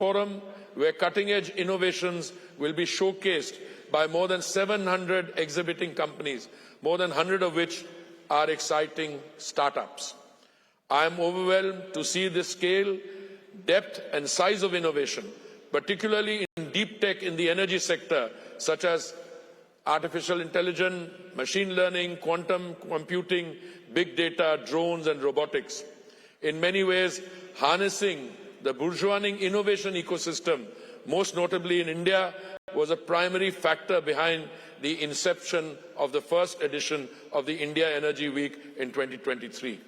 forum where cutting-edge innovations will be showcased by more than 700 exhibiting companies, more than 100 of which are exciting startups. I am overwhelmed to see the scale, depth and size of innovation, particularly in deep tech in the energy sector, such as artificial intelligence, machine learning, quantum computing, big data, drones and robotics. In many ways, harnessing the burgeoning innovation ecosystem, most notably in India, was a primary factor behind the inception of the first edition of the India Energy Week in 2023.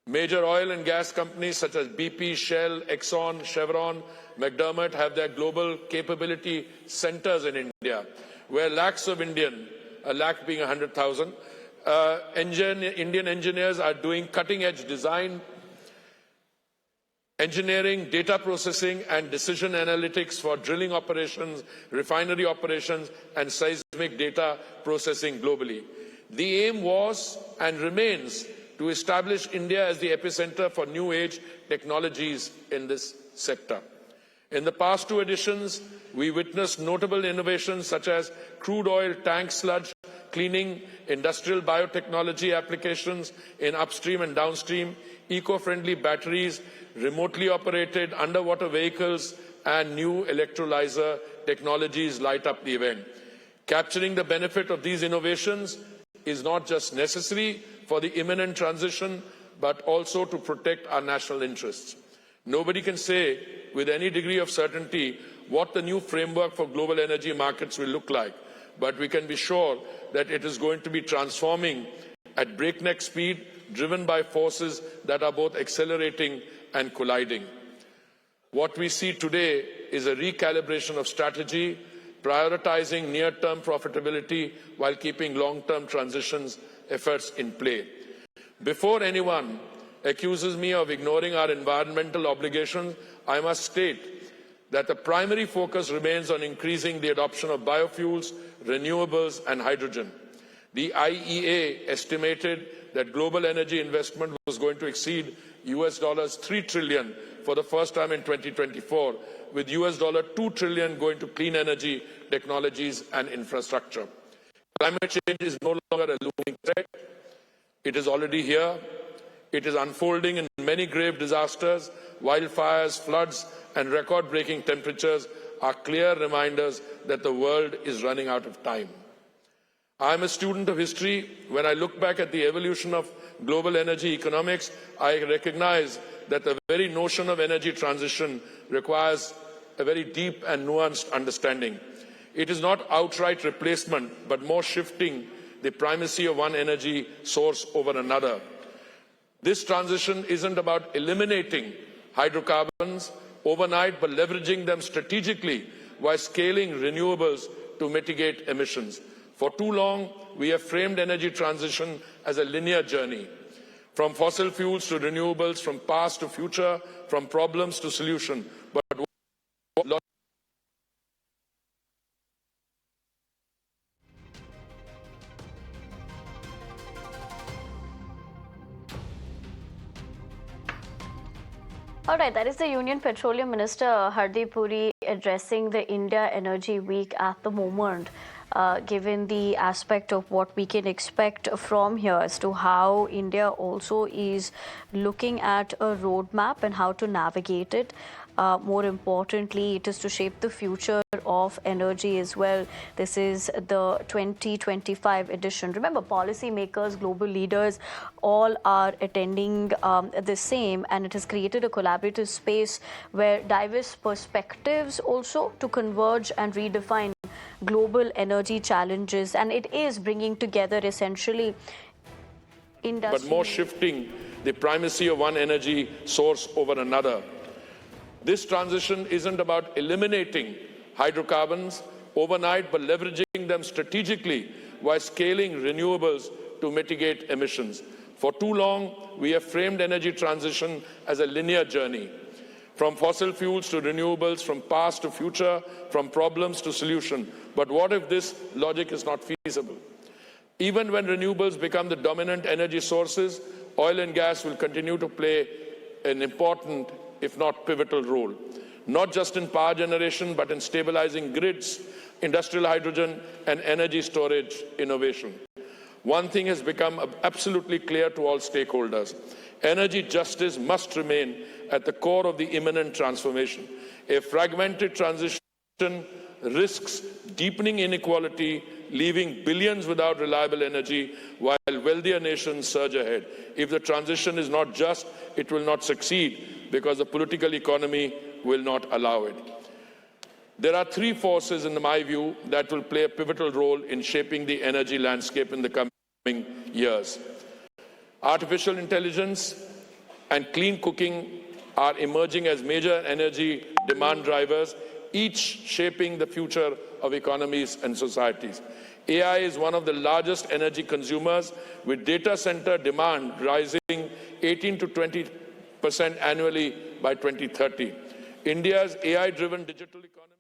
Major oil and gas companies such as BP, Shell, Exxon, Chevron, McDermott have their global capability centers in India, where lakhs of Indian, a lakh being 100,000, Indian engineers are doing cutting-edge design, engineering, data processing and decision analytics for drilling operations, refinery operations and seismic data processing globally. The aim was and remains to establish India as the epicenter for new age technologies in this sector. In the past two editions, we witnessed notable innovations such as crude oil tank sludge cleaning, industrial biotechnology applications in upstream and downstream, eco-friendly batteries, remotely operated underwater vehicles and new electrolyzer technologies light up the event. Capturing the benefit of these innovations is not just necessary for the imminent transition, but also to protect our national interests. Nobody can say with any degree of certainty what the new framework for global energy markets will look like, but we can be sure that it is going to be transforming at breakneck speed, driven by forces that are both accelerating and colliding. What we see today is a recalibration of strategy, prioritizing near-term profitability while keeping long-term transitions efforts in play. Before anyone accuses me of ignoring our environmental obligations, I must state that the primary focus remains on increasing the adoption of biofuels, renewables and hydrogen. The IEA estimated that global energy investment was going to exceed $3 trillion for the first time in 2024, with $2 trillion going to clean energy, technologies and infrastructure. Climate change is no longer a looming threat. It is already here. It is unfolding in many grave disasters. Wildfires, floods and record-breaking temperatures are clear reminders that the world is running out of time. I am a student of history. When I look back at the evolution of global energy economics, I recognize that the very notion of energy transition requires a very deep and nuanced understanding. It is not outright replacement, but more shifting the primacy of one energy source over another. This transition isn't about eliminating hydrocarbons overnight, but leveraging them strategically while scaling renewables to mitigate emissions. For too long, we have framed energy transition as a linear journey, from fossil fuels to renewables, from past to future, from problems to solution. But all right, that is the Union Petroleum Minister Hardeep Puri addressing the India Energy Week at the moment. Given the aspect of what we can expect from here as to how India also is looking at a roadmap and how to navigate it. More importantly, it is to shape the future of energy as well. This is the 2025 edition. Remember, policymakers, global leaders, all are attending the same, and it has created a collaborative space where diverse perspectives also to converge and redefine global energy challenges, and it is bringing together essentially industry. But more shifting the primacy of one energy source over another. This transition isn't about eliminating hydrocarbons overnight, but leveraging them strategically while scaling renewables to mitigate emissions. For too long, we have framed energy transition as a linear journey, from fossil fuels to renewables, from past to future, from problems to solution. But what if this logic is not feasible? Even when renewables become the dominant energy sources, oil and gas will continue to play an important, if not pivotal role. not just in power generation, but in stabilizing grids, industrial hydrogen, and energy storage innovation. One thing has become absolutely clear to all stakeholders. Energy justice must remain at the core of the imminent transformation. A fragmented transition risks deepening inequality, leaving billions without reliable energy, while wealthier nations surge ahead. If the transition is not just, it will not succeed, because the political economy will not allow it. There are three forces, in my view, that will play a pivotal role in shaping the energy landscape in the coming years. Artificial intelligence and clean cooking are emerging as major energy demand drivers, each shaping the future of economies and societies. AI is one of the largest energy consumers, with data center demand rising 18 to 20% annually by 2030. India's AI-driven digital economy